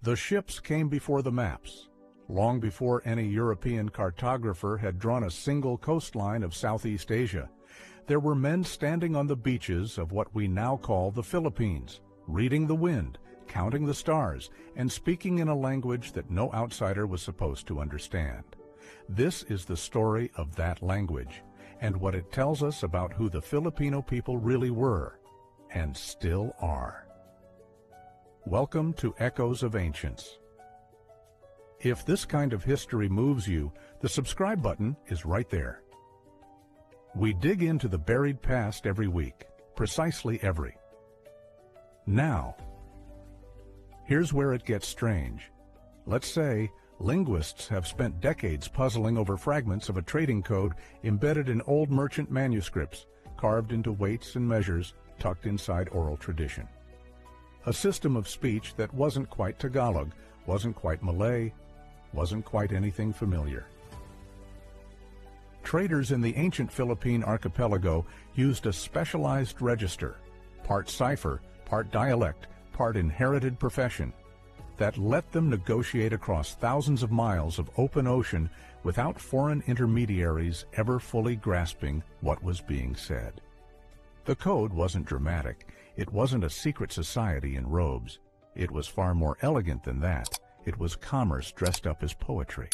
The ships came before the maps, long before any European cartographer had drawn a single coastline of Southeast Asia. There were men standing on the beaches of what we now call the Philippines, reading the wind, counting the stars, and speaking in a language that no outsider was supposed to understand. This is the story of that language, and what it tells us about who the Filipino people really were, and still are. Welcome to Echoes of Ancients. If this kind of history moves you, the subscribe button is right there. We dig into the buried past every week, precisely every. Now, here's where it gets strange. Let's say linguists have spent decades puzzling over fragments of a trading code embedded in old merchant manuscripts, carved into weights and measures, tucked inside oral tradition. A system of speech that wasn't quite Tagalog, wasn't quite Malay, wasn't quite anything familiar. Traders in the ancient Philippine archipelago used a specialized register, part cipher, part dialect, part inherited profession, that let them negotiate across thousands of miles of open ocean without foreign intermediaries ever fully grasping what was being said. The code wasn't dramatic. It wasn't a secret society in robes. It was far more elegant than that. It was commerce dressed up as poetry.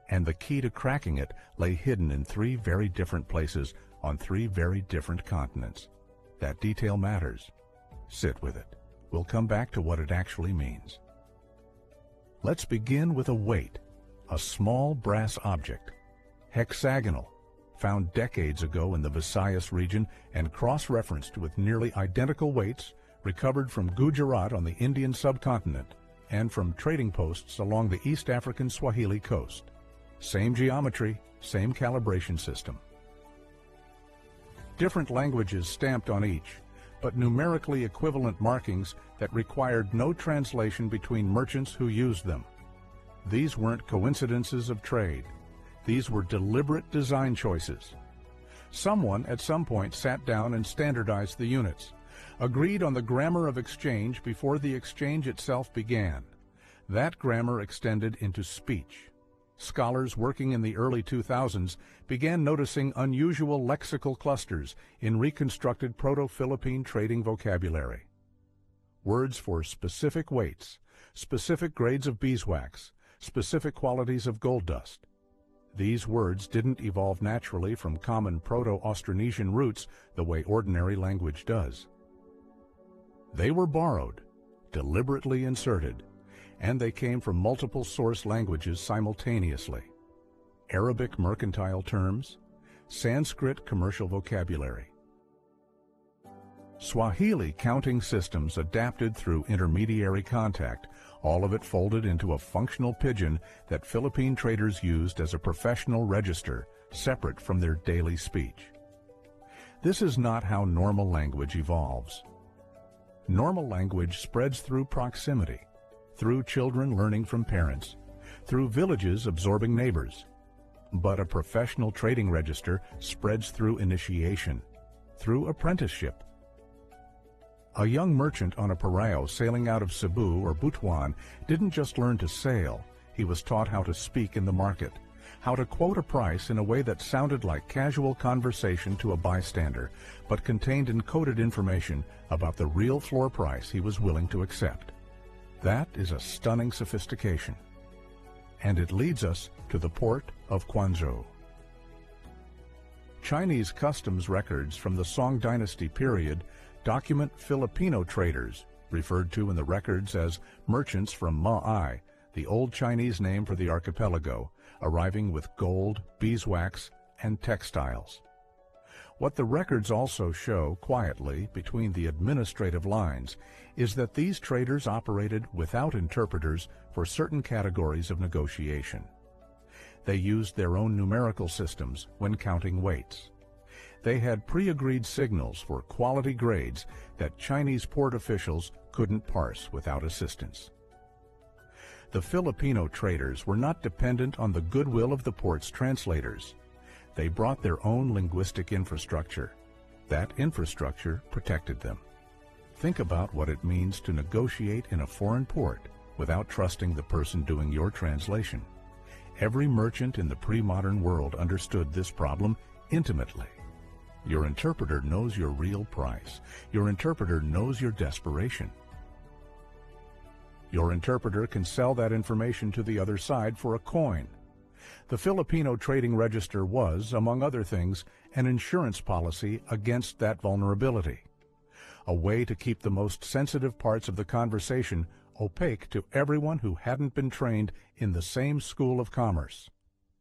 And the key to cracking it lay hidden in three very different places on three very different continents. That detail matters. Sit with it. We'll come back to what it actually means. Let's begin with a weight, a small brass object, hexagonal, found decades ago in the Visayas region and cross-referenced with nearly identical weights recovered from Gujarat on the Indian subcontinent and from trading posts along the East African Swahili coast. Same geometry, same calibration system. Different languages stamped on each, but numerically equivalent markings that required no translation between merchants who used them. These weren't coincidences of trade. These were deliberate design choices. Someone at some point sat down and standardized the units, agreed on the grammar of exchange before the exchange itself began. That grammar extended into speech. Scholars working in the early 2000s began noticing unusual lexical clusters in reconstructed Proto-Philippine trading vocabulary. Words for specific weights, specific grades of beeswax, specific qualities of gold dust. These words didn't evolve naturally from common Proto-Austronesian roots the way ordinary language does. They were borrowed, deliberately inserted, and they came from multiple source languages simultaneously. Arabic mercantile terms, Sanskrit commercial vocabulary. Swahili counting systems adapted through intermediary contact, all of it folded into a functional pidgin that Philippine traders used as a professional register, separate from their daily speech. This is not how normal language evolves. Normal language spreads through proximity, through children learning from parents, through villages absorbing neighbors. But a professional trading register spreads through initiation, through apprenticeship. A young merchant on a parao sailing out of Cebu or Butuan didn't just learn to sail, he was taught how to speak in the market, how to quote a price in a way that sounded like casual conversation to a bystander, but contained encoded information about the real floor price he was willing to accept. That is a stunning sophistication. And it leads us to the port of Quanzhou. Chinese customs records from the Song Dynasty period document Filipino traders, referred to in the records as merchants from Ma'ai, the old Chinese name for the archipelago, arriving with gold, beeswax, and textiles. What the records also show, quietly, between the administrative lines, is that these traders operated without interpreters for certain categories of negotiation. They used their own numerical systems when counting weights. They had pre-agreed signals for quality grades that Chinese port officials couldn't parse without assistance. The Filipino traders were not dependent on the goodwill of the port's translators. They brought their own linguistic infrastructure. That infrastructure protected them. Think about what it means to negotiate in a foreign port without trusting the person doing your translation. Every merchant in the pre-modern world understood this problem intimately. Your interpreter knows your real price. Your interpreter knows your desperation. Your interpreter can sell that information to the other side for a coin. The Filipino Trading Register was, among other things, an insurance policy against that vulnerability, a way to keep the most sensitive parts of the conversation opaque to everyone who hadn't been trained in the same school of commerce.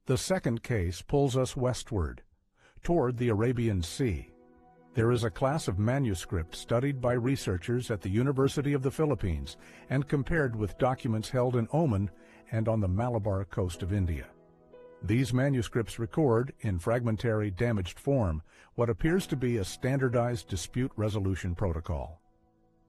The second case pulls us westward, toward the Arabian Sea. There is a class of manuscript studied by researchers at the University of the Philippines and compared with documents held in Oman and on the Malabar coast of India. These manuscripts record, in fragmentary, damaged form, what appears to be a standardized dispute resolution protocol.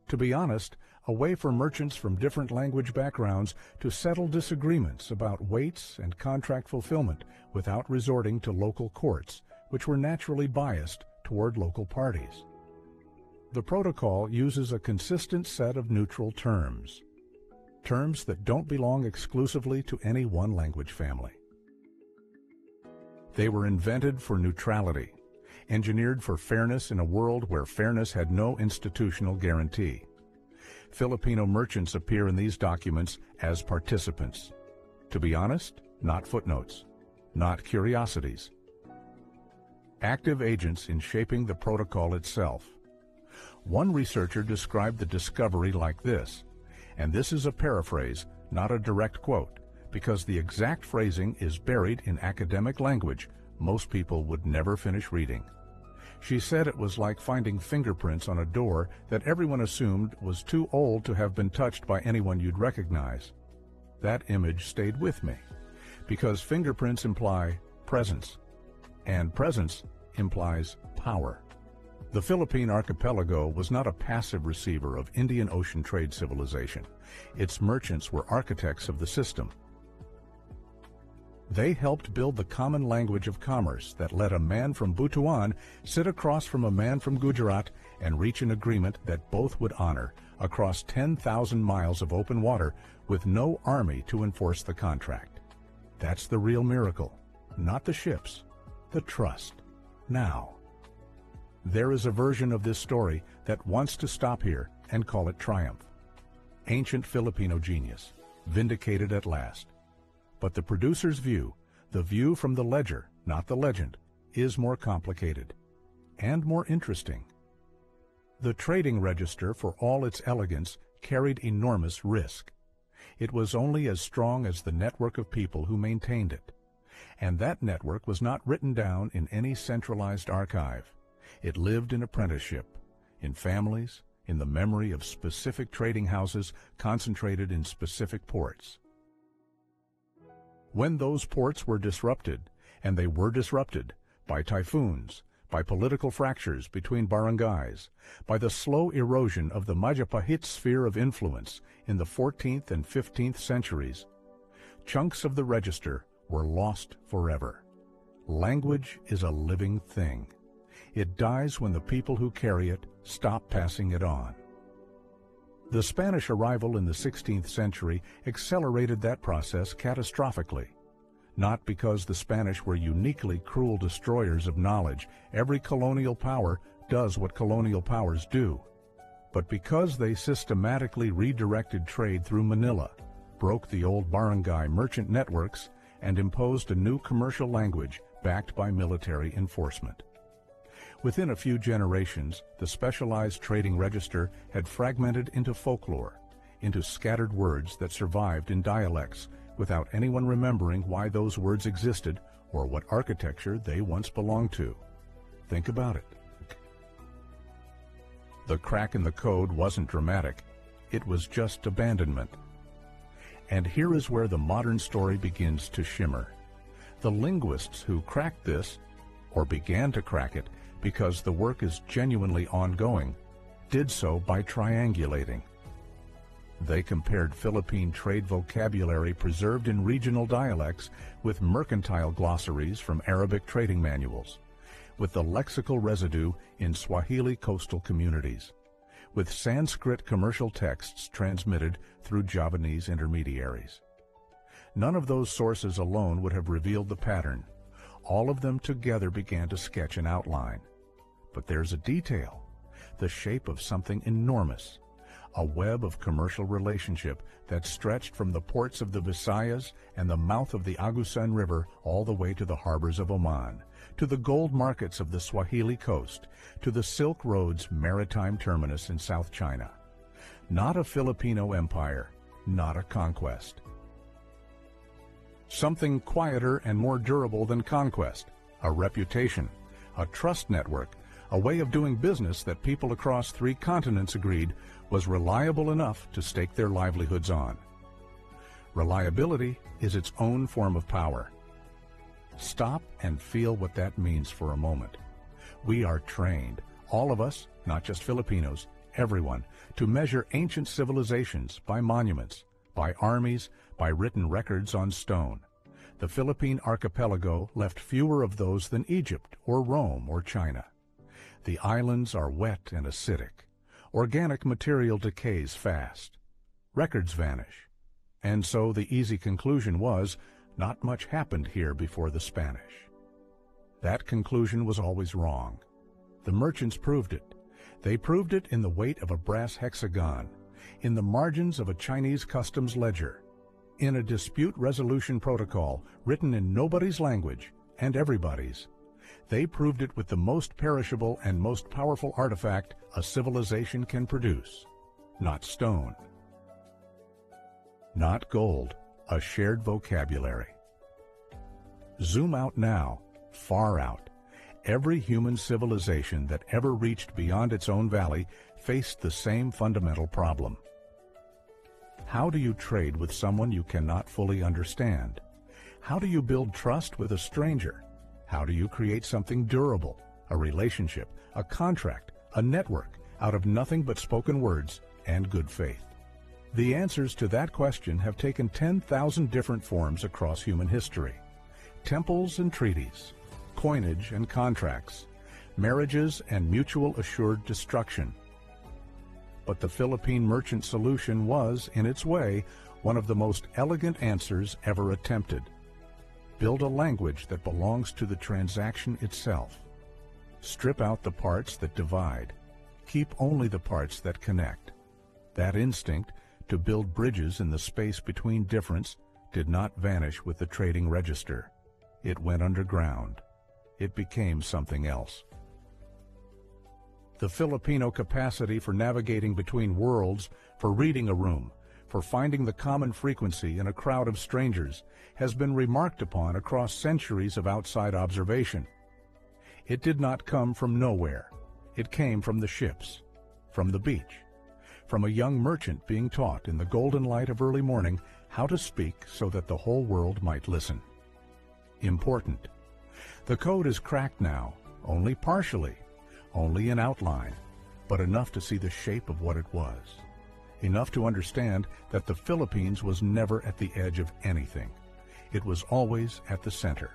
To be honest, a way for merchants from different language backgrounds to settle disagreements about weights and contract fulfillment without resorting to local courts, which were naturally biased toward local parties. The protocol uses a consistent set of neutral terms that don't belong exclusively to any one language family. They were invented for neutrality, engineered for fairness in a world where fairness had no institutional guarantee. Filipino merchants appear in these documents as participants. To be honest, not footnotes, not curiosities. Active agents in shaping the protocol itself. One researcher described the discovery like this, and this is a paraphrase, not a direct quote, because the exact phrasing is buried in academic language most people would never finish reading. She said it was like finding fingerprints on a door that everyone assumed was too old to have been touched by anyone you'd recognize. That image stayed with me, because fingerprints imply presence, and presence implies power. The Philippine archipelago was not a passive receiver of Indian Ocean trade civilization. Its merchants were architects of the system. They helped build the common language of commerce that let a man from Butuan sit across from a man from Gujarat and reach an agreement that both would honor across 10,000 miles of open water with no army to enforce the contract. That's the real miracle, not the ships, the trust. Now, there is a version of this story that wants to stop here and call it triumph. Ancient Filipino genius, vindicated at last. But the producer's view, the view from the ledger, not the legend, is more complicated and more interesting. The trading register, for all its elegance, carried enormous risk. It was only as strong as the network of people who maintained it. And that network was not written down in any centralized archive. It lived in apprenticeship, in families, in the memory of specific trading houses concentrated in specific ports. When those ports were disrupted, and they were disrupted by typhoons, by political fractures between barangays, by the slow erosion of the Majapahit sphere of influence in the 14th and 15th centuries, chunks of the register were lost forever. Language is a living thing. It dies when the people who carry it stop passing it on. The Spanish arrival in the 16th century accelerated that process catastrophically. Not because the Spanish were uniquely cruel destroyers of knowledge. Every colonial power does what colonial powers do. But because they systematically redirected trade through Manila, broke the old barangay merchant networks, and imposed a new commercial language backed by military enforcement. Within a few generations, the specialized trading register had fragmented into folklore, into scattered words that survived in dialects, without anyone remembering why those words existed or what architecture they once belonged to. Think about it. The crack in the code wasn't dramatic. It was just abandonment. And here is where the modern story begins to shimmer. The linguists who cracked this, or began to crack it, because the work is genuinely ongoing, did so by triangulating. They compared Philippine trade vocabulary preserved in regional dialects with mercantile glossaries from Arabic trading manuals, with the lexical residue in Swahili coastal communities, with Sanskrit commercial texts transmitted through Javanese intermediaries. None of those sources alone would have revealed the pattern. All of them together began to sketch an outline. But there's a detail, the shape of something enormous, a web of commercial relationship that stretched from the ports of the Visayas and the mouth of the Agusan River all the way to the harbors of Oman, to the gold markets of the Swahili coast, to the Silk Road's maritime terminus in South China. Not a Filipino empire, not a conquest. Something quieter and more durable than conquest, a reputation, a trust network, a way of doing business that people across 3 continents agreed was reliable enough to stake their livelihoods on. Reliability is its own form of power. Stop and feel what that means for a moment. We are trained, all of us, not just Filipinos, everyone, to measure ancient civilizations by monuments, by armies, by written records on stone. The Philippine archipelago left fewer of those than Egypt or Rome or China. The islands are wet and acidic. Organic material decays fast. Records vanish. And so the easy conclusion was, not much happened here before the Spanish. That conclusion was always wrong. The merchants proved it. They proved it in the weight of a brass hexagon, in the margins of a Chinese customs ledger, in a dispute resolution protocol written in nobody's language and everybody's. They proved it with the most perishable and most powerful artifact a civilization can produce, not stone. Not gold, a shared vocabulary. Zoom out now, far out. Every human civilization that ever reached beyond its own valley faced the same fundamental problem. How do you trade with someone you cannot fully understand? How do you build trust with a stranger? How do you create something durable, a relationship, a contract, a network, out of nothing but spoken words and good faith? The answers to that question have taken 10,000 different forms across human history. Temples and treaties, coinage and contracts, marriages and mutual assured destruction. But the Philippine merchant solution was, in its way, one of the most elegant answers ever attempted. Build a language that belongs to the transaction itself. Strip out the parts that divide. Keep only the parts that connect. That instinct, to build bridges in the space between difference, did not vanish with the trading register. It went underground. It became something else. The Filipino capacity for navigating between worlds, for reading a room, for finding the common frequency in a crowd of strangers, has been remarked upon across centuries of outside observation. It did not come from nowhere. It came from the ships, from the beach, from a young merchant being taught in the golden light of early morning how to speak so that the whole world might listen. Important. The code is cracked now, only partially, only in outline, but enough to see the shape of what it was. Enough to understand that the Philippines was never at the edge of anything. It was always at the center.